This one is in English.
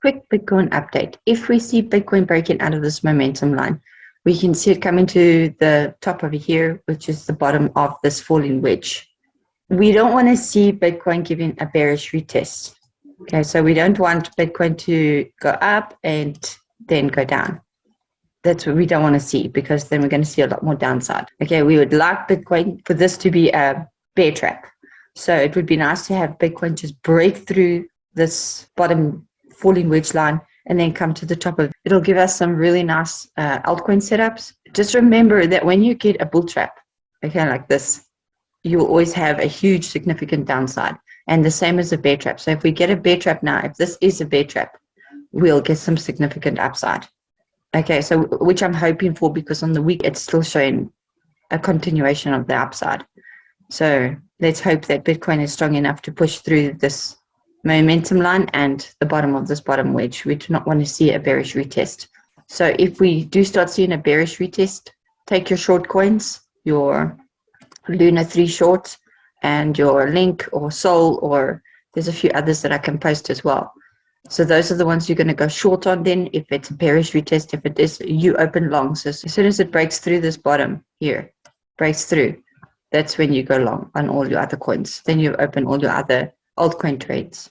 quick Bitcoin update. If we see Bitcoin breaking out of this momentum line, we can see it coming to the top over here, which is the bottom of this falling wedge. We don't want to see Bitcoin giving a bearish retest. Okay, so we don't want Bitcoin to go up and then go down. That's what we don't want to see, because then we're going to see a lot more downside. Okay, we would like Bitcoin for this to be a bear trap. So it would be nice to have Bitcoin just break through this bottom falling wedge line and then come to the top of it. It'll give us some really nice altcoin setups. Just remember that when you get a bull trap, okay, like this, you will always have a huge significant downside. And the same as a bear trap. So if we get a bear trap now, if this is a bear trap, we'll get some significant upside. Okay, so which I'm hoping for, because on the week it's still showing a continuation of the upside. So let's hope that Bitcoin is strong enough to push through this momentum line and the bottom of this bottom wedge. We do not want to see a bearish retest. So if we do start seeing a bearish retest, take your short coins, your Luna 3 short, and your Link or Sol, or there's a few others that I can post as well. So those are the ones you're going to go short on then if it's a bearish retest. If it is, you open long. So as soon as it breaks through this bottom here, breaks through, that's when you go long on all your other coins. Then you open all your other altcoin trades.